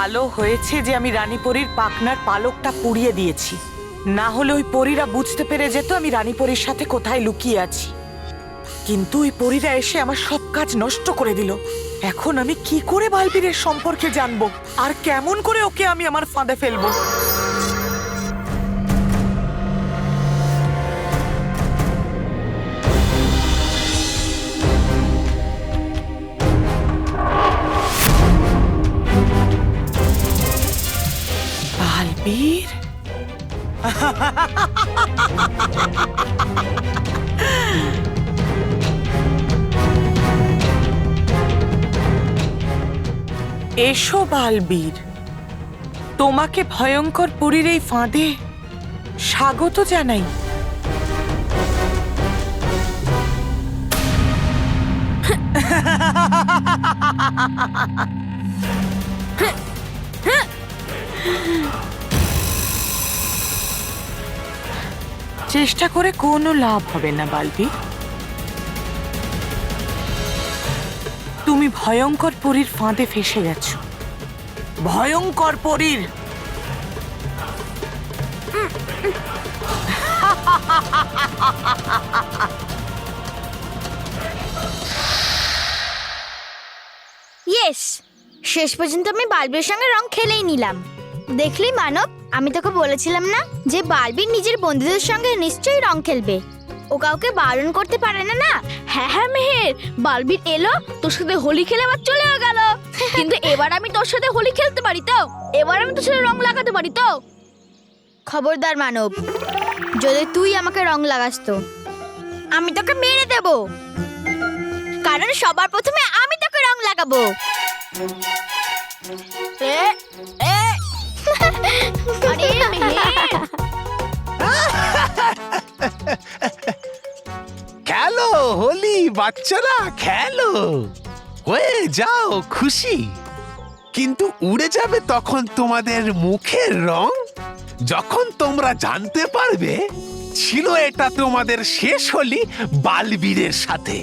ভালো হয়েছে যে আমি রানীপরীর পাখনার পালকটা পুড়িয়ে দিয়েছি, না হলে ওই পরীরা বুঝতে পেরে যেত আমি রানীপরীর সাথে কোথায় লুকিয়ে আছি। কিন্তু ওই পরীরা এসে আমার সব কাজ নষ্ট করে দিল। এখন আমি কি করে বালবীরের সম্পর্কে জানবো আর কেমন করে ওকে আমি আমার ফাঁদে ফেলবো? বালবীর, এসো বালবীর, তোমাকে ভয়ঙ্কর পরীর এই ফাঁদে স্বাগত জানাই। চেষ্টা করে কোনো লাভ হবে না বালবীর। তুমি ভয়ঙ্কর পরীর ফাঁদে ফেসে গেছো। ভয়ঙ্কর পরীর। ইয়েস, শেষ পর্যন্ত আমি বালবীর সঙ্গে রং খেলেই নিলাম। দেখলি মানব, আমি তোকে বলেছিলাম না যে বালবীর নিজের বন্ধুদের সঙ্গে নিশ্চয়ই রং খেলবে। ও কাউকে বারণ করতে পারে না। না হ্যাঁ হ্যাঁ মেহের, বালবীর এলো, তোর সাথে হোলি খেলে আবার চলেও গেল। কিন্তু এবার আমি তোর সাথে হোলি খেলতে পারি তো? এবার আমি তোর সাথে রং লাগাতে পারি তো? খবরদার মানব, যদি তুই আমাকে রং লাগাস তো আমি তোকে মেরে দেব, কারণ সবার প্রথমে আমি তোকে রং লাগাবো। এ এ আরে মেহের, খেলো হোলি বাচ্চারা, খেলো, হয়ে যাও খুশি। কিন্তু উড়ে যাবে তখন তোমাদের মুখের রং, যখন তোমরা জানতে পারবে ছিল এটা তোমাদের শেষ হোলি বালবীরের সাথে।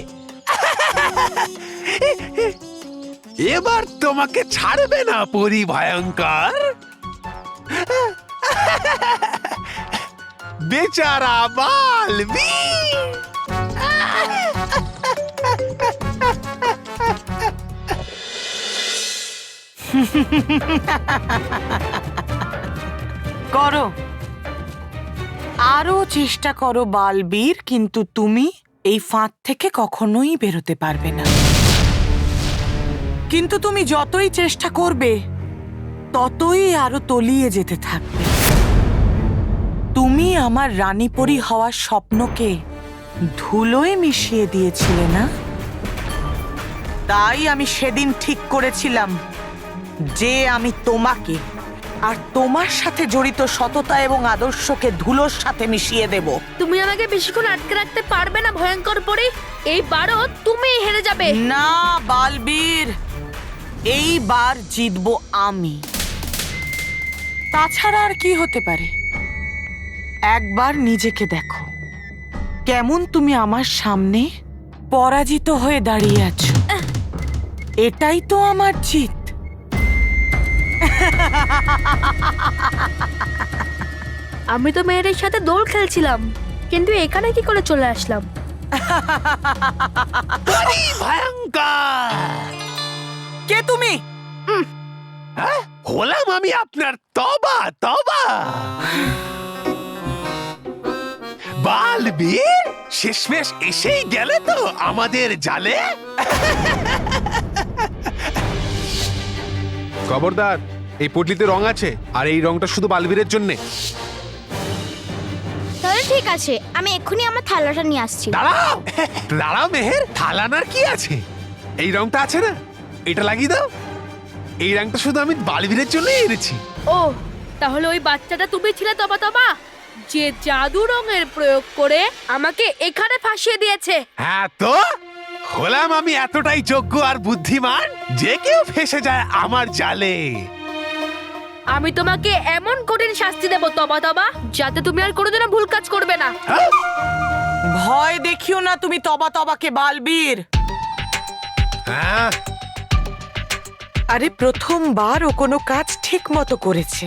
এবার তোমাকে ছাড়বে না পরি ভয়ঙ্কর। বেচারা বালবীর। করো, আরো চেষ্টা করো বালবীর, কিন্তু তুমি এই ফাঁদ থেকে কখনোই বেরোতে পারবে না। কিন্তু তুমি যতই চেষ্টা করবে ততই আরো তলিয়ে যেতে থাকবে। তুমি আমার রানীপরী হওয়ার স্বপ্নকে ধুলোয় মিশিয়ে দিয়েছিলে না? তাই আমি সেদিন ঠিক করেছিলাম যে আমি তোমাকে আর তোমার সাথে জড়িত সততা এবং আদর্শকে ধুলোর সাথে মিশিয়ে দেব। তুমি আমাকে বেশিক্ষণ আটকে রাখতে পারবে না ভয়ঙ্কর পরি। এইবারও তুমি হেরে যাবে। না বালবীর, এইবার জিতবো আমি। তাছাড়া আর কি হতে পারে? একবার নিজেকে দেখো, কেমন তুমি আমার সামনে পরাজিত হয়ে দাঁড়িয়ে আছো। এটাই তো আমার জিত। আমি তো মেয়েদের সাথে দোল খেলছিলাম, কিন্তু এখানে কি করে চলে আসলাম? ভয়ঙ্কর। কে তুমি? হ্যাঁ? হলাম আমি আপনার তবা তবা বালবীর। শেষমেশ এসেই গেলে তো আমাদের জালে। খবরদার, এই পটলিতে রং আছে, আর এই রংটা শুধু বালবীরের জন্য। তাহলে ঠিক আছে, আমি এক্ষুনি আমার থালাটা নিয়ে আসছি। দাঁড়াও দাঁড়াও মেহের, থালানার কি আছে? এই রংটা আছে না, এটা লাগিয়ে দাও। এই রংটা শুধু আমি বালবীরের জন্যই এনেছি। ও, তাহলে ওই বাচ্চাটা তুমি ছিলে তবা তবা, যে জাদু রঙের প্রয়োগ করে আমাকে এখানে ফাঁসিয়ে দিয়েছে। হ্যাঁ তো, হলাম আমি এতটাই যোগ্য আর বুদ্ধিমান যে কেউ ফেসে যায় আমার জালে। আমি তোমাকে এমন কঠিন শাস্তি দেব তবা তবা, যাতে তুমি আর কোনোদিনও ভুল কাজ করবে না। হ্যাঁ? ভয় দেখিও না তুমি তবা তবাকে বালবীর। হ্যাঁ, আরে প্রথমবার ও কোনো কাজ ঠিক মতো করেছে।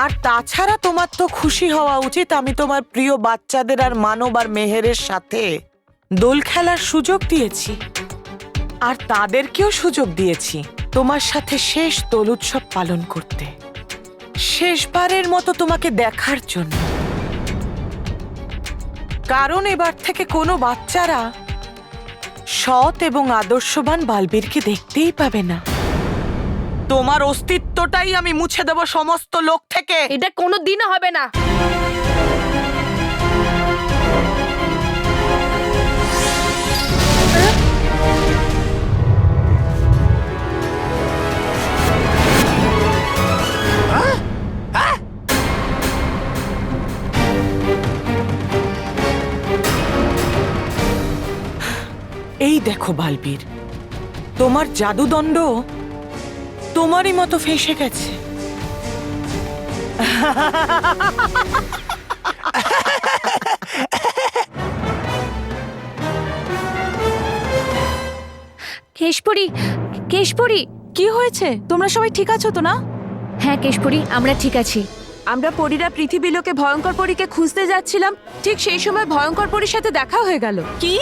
আর তাছাড়া তোমার তো খুশি হওয়া উচিত, আমি তোমার প্রিয় বাচ্চাদের আর মানব আর মেহেরের সাথে দোল খেলার সুযোগ দিয়েছি। আর তাদেরকেও সুযোগ দিয়েছি তোমার সাথে শেষ দোল উৎসব পালন করতে, শেষবারের মতো তোমাকে দেখার জন্য। কারণ এবার থেকে কোনো বাচ্চারা সৎ এবং আদর্শবান বালবীরকে দেখতেই পাবে না। তোমার অস্তিত্বটাই আমি মুছে দেব সমস্ত লোক থেকে। এটা কোনো দিনও হবে না। এই দেখো বালবীর, তোমার জাদুদণ্ড তোমারই মতো ফেঁসে গেছে। কেশপুরী, কেশপুরী, কি হয়েছে? তোমরা সবাই ঠিক আছো তো না? হ্যাঁ কেশপুরী, আমরা ঠিক আছি। আমরা পরীরা পৃথিবীলোকে ভয়ঙ্কর পরীকে খুঁজতে যাচ্ছিলাম, ঠিক সেই সময় ভয়ঙ্কর পরীর সাথে দেখা হয়ে গেল। কি?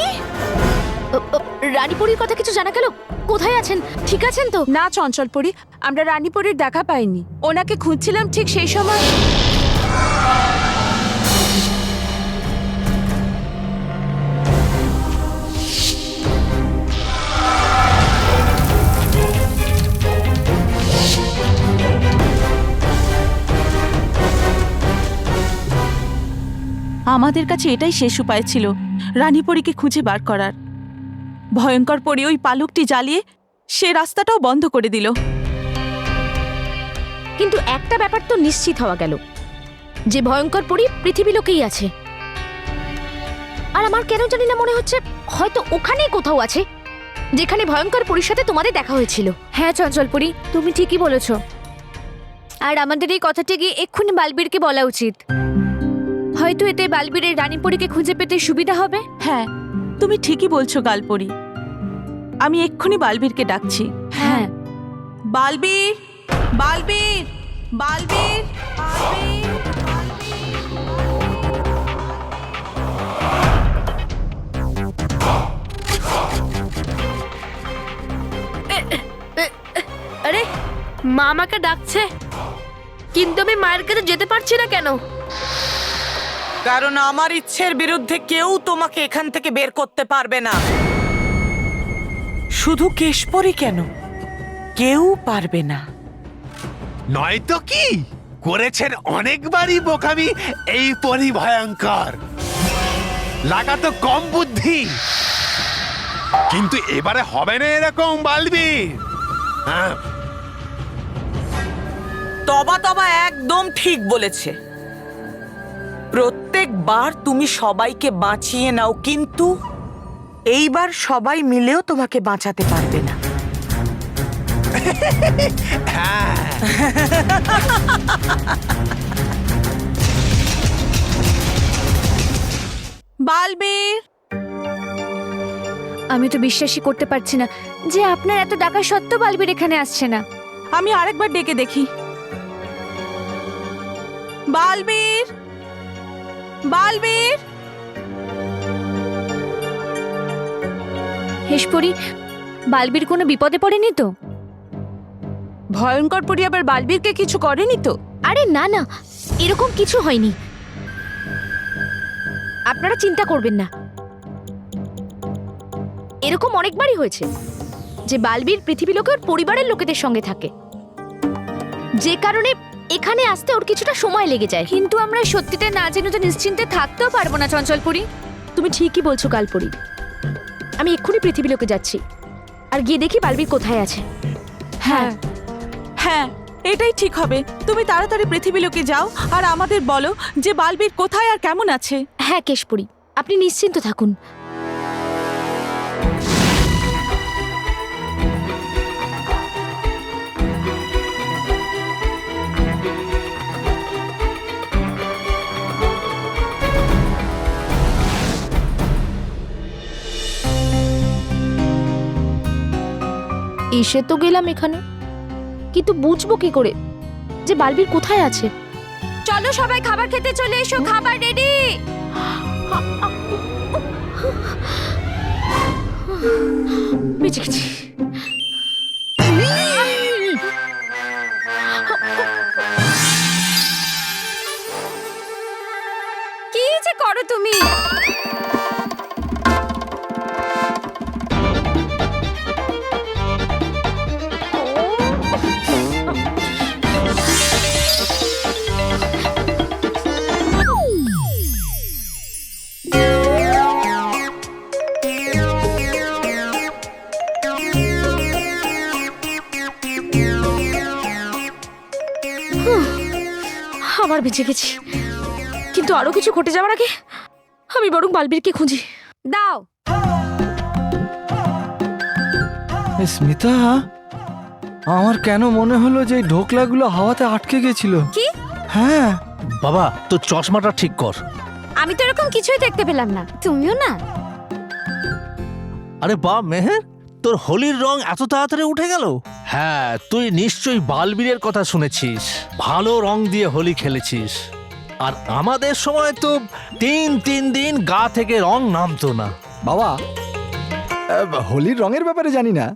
রানীপুরীর কথা কিছু জানা গেল? কোথায় আছেন? ঠিক আছেন তো? না চঞ্চল পরী, আমরা রানীপুরীর দেখা পাইনি। ওনাকে খুঁজছিলাম ঠিক সেই সময়। আমাদের কাছে এটাই শেষ উপায় ছিল রানীপরীকে খুঁজে বার করার। ভয়ঙ্কর পরী ওই পালকটি জ্বালিয়ে সে রাস্তাটাও বন্ধ করে দিল। কিন্তু একটা ব্যাপার তো নিশ্চিত হওয়া গেল যে ভয়ঙ্কর পরী পৃথিবী লোকেই আছে। আর আমার কেন জানি না মনে হচ্ছে হয়তো ওখানেই কোথাও আছে যেখানে ভয়ঙ্কর পরীর সাথে তোমাদের দেখা হয়েছিল। হ্যাঁ চঞ্চল পরী, তুমি ঠিকই বলেছ। আর আমাদের এই কথাটি গিয়ে এক্ষুনি বালবীরকে বলা উচিত। হয়তো এতে বালবীরের রানীপরীকে খুঁজে পেতে সুবিধা হবে। হ্যাঁ, তুমি ঠিকই বলছো গালপরি। আমি এক্ষুনি বালবীরকে ডাকছি। হ্যাঁ, বালবীর, বালবীর, বালবীর, বালবীর। আরে মা আমাকে ডাকছে, কিন্তু আমি মায়ের কাছে যেতে পারছি না কেন? কারণ আমার ইচ্ছের বিরুদ্ধে কেউ তোমাকে এখান থেকে বের করতে পারবে না। শুধু কেশপরি কেন, কেউ পারবে না। নয়তো কি করেছেন অনেকবারই বোকামি এই পরি ভয়ঙ্কর, লাগাতো কম বুদ্ধি। কিন্তু এবারে হবে না এরকম বালবীর। হ্যাঁ, তবা তবা একদম ঠিক বলেছে। প্রত্যেকবার তুমি সবাইকে বাঁচিয়ে নাও, কিন্তু এইবার সবাই মিলেও তোমাকে বাঁচাতে পারবে না। বালবীর, আমি তো বিশ্বাসই করতে পারছি না যে আপনার এত ডাকা সত্ত্বেও বালবীর এখানে আসছে না। আমি আরেকবার ডেকে দেখি। বালবীর, বালবীর। হেশপরি, বালবীর কোনো বিপদে পড়েনি তো? ভয়ঙ্কর পরী আবার বালবীরকে কিছু করেনি তো? আরে না না, এরকম কিছু হয়নি। আপনারা চিন্তা করবেন না। এরকম অনেকবারই হয়েছে যে বালবীর পৃথিবী লোকে ওর পরিবারের লোকেদের সঙ্গে থাকে, যে কারণে এখানে আসতে ওর কিছুটা সময় লেগে যায়। কিন্তু আমরা সত্যিটা না জেনে তো নিশ্চিন্তে থাকতেও পারবো না চঞ্চলপুরি। তুমি ঠিকই বলছো কালপুরি। আমি এক্ষুনি পৃথিবী লোকে যাচ্ছি আর গিয়ে দেখি বালবীর কোথায় আছে। হ্যাঁ হ্যাঁ, এটাই ঠিক হবে। তুমি তাড়াতাড়ি পৃথিবী লোকে যাও আর আমাদের বলো যে বালবীর কোথায় আর কেমন আছে। হ্যাঁ কেশপুরি, আপনি নিশ্চিন্ত থাকুন। এসে তো গেলাম এখানে, কিন্তু বুঝবো কি করে যে বালবির কোথায় আছে? চলো সবাই খাবার খেতে চলে এসো, খাবার রেডি। বেঁচে গেছি। কি যে করো তুমি? আবার বেঁচে গেছি, কিন্তু আরো কিছু ঘটে যাওয়ার আগে আমি বরং বালবীরকে খুঁজি। দাও। স্মিতা, আমার কেন মনে হলো যে এই ঢোকলাগুলো হাওয়াতে আটকে গেছিল? কি? হ্যাঁ। বাবা তোর চশমাটা ঠিক কর। আমি তো এরকম কিছুই দেখতে পেলাম না, তুমিও না? আরে বা মেহের, তোর হোলির রং এত তাড়াতাড়ি উঠে গেল? হ্যাঁ, তুই নিশ্চয়ই বালবীরের কথা শুনেছিস, ভালো রং দিয়ে হোলি খেলেছিস। আর আমাদের সময় তো তিন দিন গা থেকে রং নামতো না। বাবা, হোলির রঙের ব্যাপারে জানি না,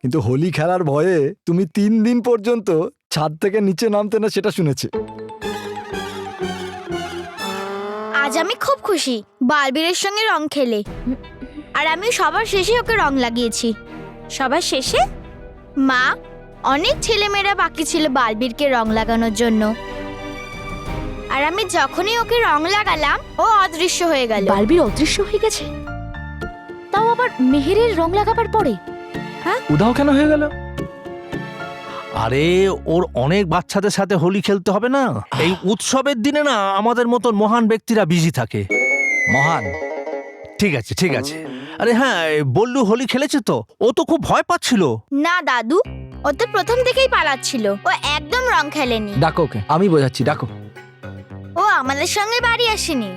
কিন্তু হোলি খেলার ভয়ে তুমি 3 দিন পর্যন্ত ছাদ থেকে নিচে নামতে না সেটা শুনেছি। আজ আমি খুব খুশি বালবীরের সঙ্গে রং খেলে। আর আমি সবার শেষে ওকে রং লাগিয়েছি। সবার শেষে? মা, অনেক ছেলেমেয়েরা বাকি ছিল বালবীরকে রং লাগানোর জন্য, আর আমি যখনই ওকে রং লাগালাম ও অদৃশ্য হয়ে গেল। বালবীর অদৃশ্য হয়ে গেছে, তাও আবার মেহেরের রং লাগাবার পরে? উধাও কেন হয়ে গেল? আরে ওর অনেক বাচ্চাদের সাথে হোলি খেলতে হবে না, এই উৎসবের দিনে না আমাদের মতন মহান ব্যক্তিরা বিজি থাকে। মহান? ঠিক আছে ঠিক আছে। আরে হ্যাঁ, বল্লু হোলি খেলেছে তো, ও তো খুব ভয় পাচ্ছিল। না দাদু, ও তো প্রথম থেকেই পালাচ্ছিল, ও একদম রং খেলেনি। ডাকো ওকে, আমি বোঝাচ্ছি, ডাকো। ও আমাদের সঙ্গে বাড়ি আসেনি,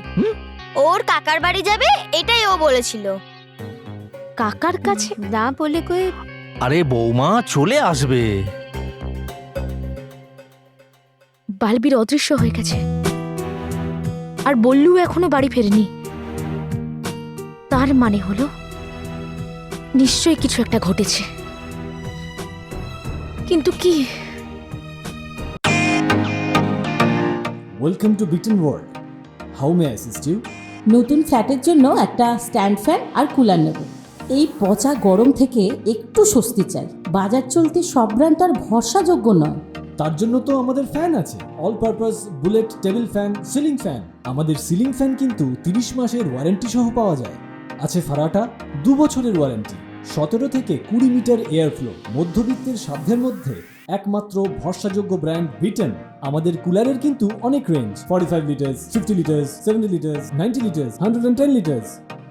ওর কাকার বাড়ি যাবে এটাই ও বলেছিল। কাকার কাছে না বলে কই? আরে বৌমা চলে আসবে। বালবীর অদৃশ্য হয়ে গেছে, আর বল্লু এখনো বাড়ি ফেরেনি। তার মানে হলো নিশ্চয়ই কিছু একটা ঘটেছে, কিন্তু কি? Welcome to Biten world. How may assist you? নতুন ফ্ল্যাটের জন্য একটা স্ট্যান্ড ফ্যান আর কুলার নেব। এই পচা গরম থেকে একটু স্বস্তি চাই। বাজার চলতে সব ব্র্যান্ড আর ভরসাযোগ্য নয়। তার জন্য তো আমাদের ফ্যান আছে, all purpose bullet table fan, ceiling fan. আমাদের সিলিং ফ্যান কিন্তু 30 মাসের ওয়ারেন্টি সহ পাওয়া যায়। আছে ফারাটা 2 বছরের ওয়ারেন্টি, 17 থেকে 20 মিটার এয়ার ফ্লো, মধ্যবিত্তের সাধ্যের মধ্যে একমাত্র ভরসাযোগ্য ব্র্যান্ড বিটেন। আমাদের কুলারের কিন্তু অনেক range, 45 litres, 50 litres, 70 litres, 90 litres, 110 litres.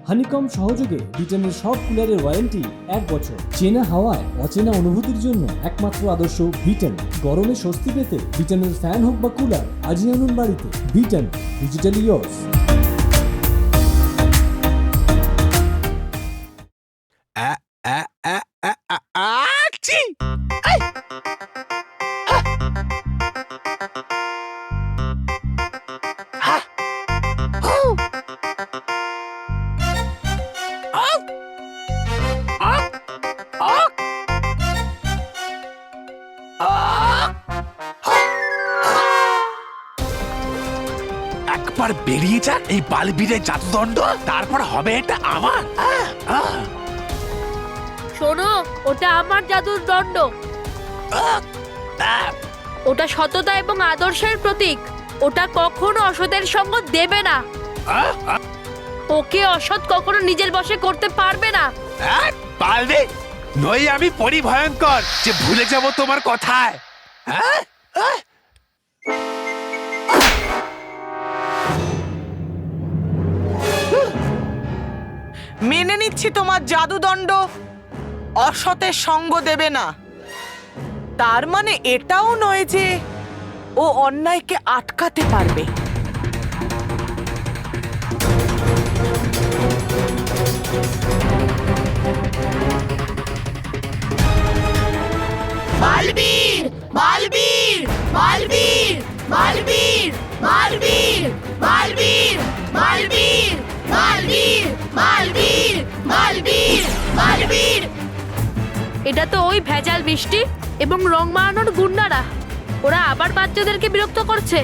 Honeycomb সহযোগে বিটেনের সব কুলারের ওয়ারেন্টি 1 বছর। চেনা হাওয়ায় অচেনা অনুভূতির জন্য একমাত্র আদর্শ বিটেন। গরমে স্বস্তি পেতে বিটেনের ফ্যান হোক বা কুলার আজই আনুন বাড়িতে। Beaten, digitally yours. আছি। একবার বেরিয়ে যাক এই বালবীরের জাদুদণ্ড, তারপর হবে এটা আমার। শোনো, ওটা আমার জাদুর দণ্ড। ওটা সততা এবং আদর্শের প্রতীক। ওটা কখনো অসতের সঙ্গ দেবে না। ওকে অসৎ কখনো নিজের বশে করতে পারবে না। পারবে নই, আমি পরিভয়ঙ্কর যে ভুলে যাব তোমার কথায়। মেনে নিচ্ছি তোমার জাদুদণ্ড অসতের সঙ্গ দেবে না, তার মানে এটাও নয় যে ও অন্যায়কে আটকাতে পারবে। এটা তো ওই ভেজাল মিষ্টি এবং রং মারানোর গুন্ডারা। ওরা আবার বাচ্চাদেরকে বিরক্ত করছে।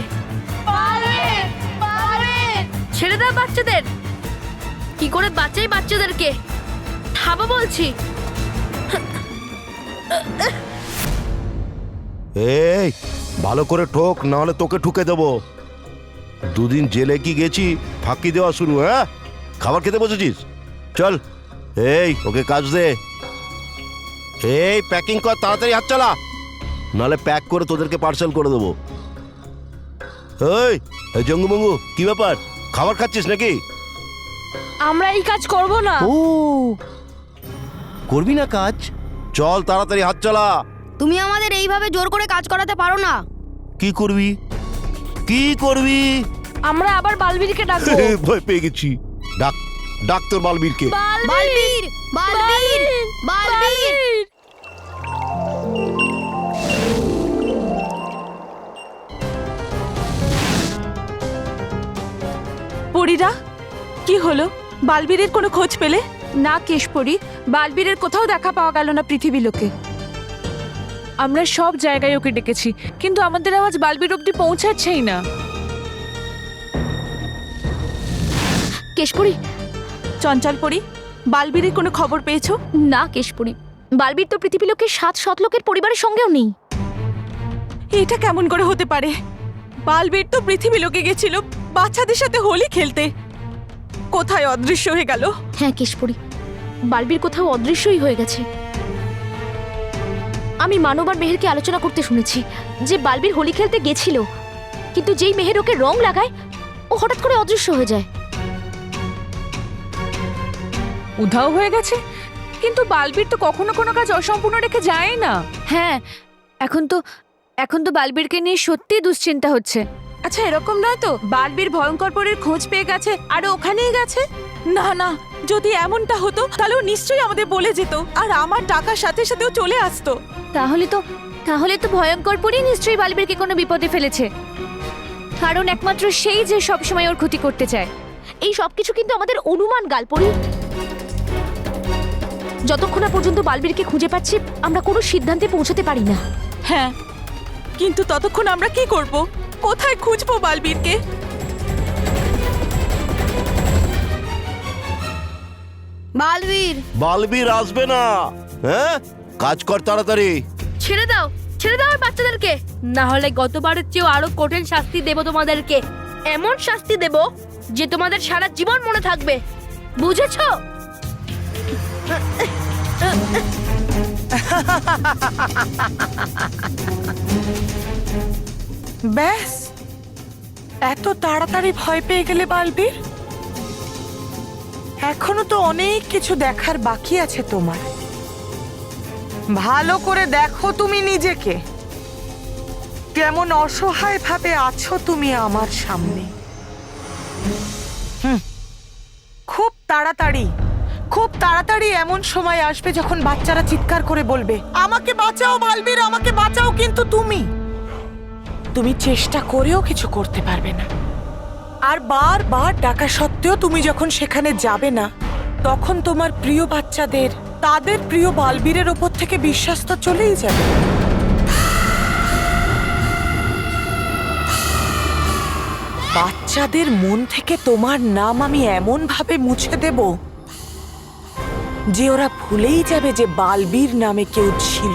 ছেড়ে দাও বাচ্চাদের। কি করে বাঁচাই বাচ্চাদেরকে? থামো বলছি। এই ভালো করে ঠোক, না হলে তোকে ঠুকে দেবো। দুদিন জেলে কি গেছি, ফাঁকি দেওয়া শুরু। হ্যাঁ, খাবার খেতে বসেছিস? চল, এই ওকে কাজ দে। এই প্যাকিং কর, তাড়াতাড়ি হাত চালা, নাহলে প্যাক করে তোদেরকে পার্সেল করে দেবো। এই জঙ্গু মঙ্গু, কি ব্যাপার? খাবার খাচ্ছিস নাকি? আমরা এই কাজ করব না। ও, করবি না কাজ? চল তাড়াতাড়ি হাত চালা। তুমি আমাদের এইভাবে জোর করে কাজ করাতে পারো না। কি করবি? কি করবি? আমরা আবার বালবীরকে ডাকবো। ভয় পেয়ে গেছি। ডাক, ডাক তোর বালবীরকে। বালবীর, বালবীর, বালবীর। পরীরা, কি হলো? বালবীরের কোনো খোঁজ পেলে? না কেশপরি, বালবীরের কোথাও দেখা পাওয়া গেল না পৃথিবী লোকে। আমরা সব জায়গায় ওকে ডেকেছি, কিন্তু আমাদের আওয়াজ বালবীর অব্দি পৌঁছাচ্ছেই না। কেশপুরি, চঞ্চল পরী, বালবীরের কোনো খবর পেয়েছো? না কেশপুরি, বালবীর তো পৃথিবী লোকের 7 সৎলোকের পরিবারের সঙ্গেও নেই। এটা কেমন করে হতে পারে? বালবীর তো পৃথিবী লোকে গেছিল বাচ্চাদের সাথে হোলি খেলতে। কোথায় অদৃশ্য হয়ে গেল? হ্যাঁ কেশপুরি, বালবীর কোথাও অদৃশ্যই হয়ে গেছে। আমি মানব আর মেহেরকে আলোচনা করতে শুনেছি যে বালবীর হোলি খেলতে গেছিল, কিন্তু যেই মেহের ওকে রং লাগায় ও হঠাৎ করে অদৃশ্য হয়ে যায়। উধাও হয়ে গেছে? কিন্তু বালবীর তো কখনো কোনো কাজ অসম্পূর্ণ রেখে যায় না। হ্যাঁ, এখন তো বালবীরকে নিয়ে সত্যি দুশ্চিন্তা হচ্ছে। আচ্ছা, এরকম নয় তো বালবীর ভয়ঙ্কর পরীর খোঁজ পেয়ে গেছে আর ওখানেই গেছে? না না, যদি এমনটা হতো তাহলে ও নিশ্চয়ই আমাদের বলে যেত, আর আমার টাকার সাথে সাথেও চলে আসতো। তাহলে তো ভয়ঙ্কর পরী নিশ্চয়ই বালবীরকে কোনো বিপদে ফেলেছে, কারণ একমাত্র সেই যে সবসময় ওর ক্ষতি করতে চায়। এই সবকিছু কিন্তু আমাদের অনুমান গালপরি। যতক্ষণ না পর্যন্ত বালবীরকে খুঁজে পাচ্ছি আমরা কোনো সিদ্ধান্তে পৌঁছাতে পারি না। হ্যাঁ, কিন্তু ততক্ষণ আমরা কি করব? কোথায় খুঁজবো বালবীরকে? বালবীর, বালবীর আসবে না। হ্যাঁ, কাজ কর তাড়াতাড়ি। ছেড়ে দাও আর বাচ্চাদেরকে, না হলে গতবারের চেয়েও আরো কঠিন শাস্তি দেব তোমাদেরকে। এমন শাস্তি দেব যে তোমাদের সারা জীবন মনে থাকবে, বুঝেছো? ব্যাস, এত তাড়াতাড়ি ভয় পেয়ে গেলে বালবীর? এখনো তো অনেক কিছু দেখার বাকি আছে তোমার। ভালো করে দেখো তুমি নিজেকে, কেমন অসহায় ভাবে আছো তুমি আমার সামনে। খুব তাড়াতাড়ি এমন সময় আসবে যখন বাচ্চারা চিৎকার করে বলবে, আমাকে বাঁচাও বালবীর, আমাকে বাঁচাও। কিন্তু তুমি চেষ্টা করেও কিছু করতে পারবে না। আর বারবার ডাকা সত্ত্বেও তুমি যখন সেখানে যাবে না, তখন তোমার প্রিয় বাচ্চাদের তাদের প্রিয় বালবীরের ওপর থেকে বিশ্বাস তো চলেই যাবে। বাচ্চাদের মন থেকে তোমার নাম আমি এমন ভাবে মুছে দেব যে ওরা ভুলেই যাবে যে বালবীর নামে কেউ ছিল।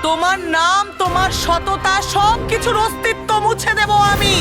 তোমার নাম, তোমার সততা, সবকিছুর অস্তিত্ব মুছে দেব আমি।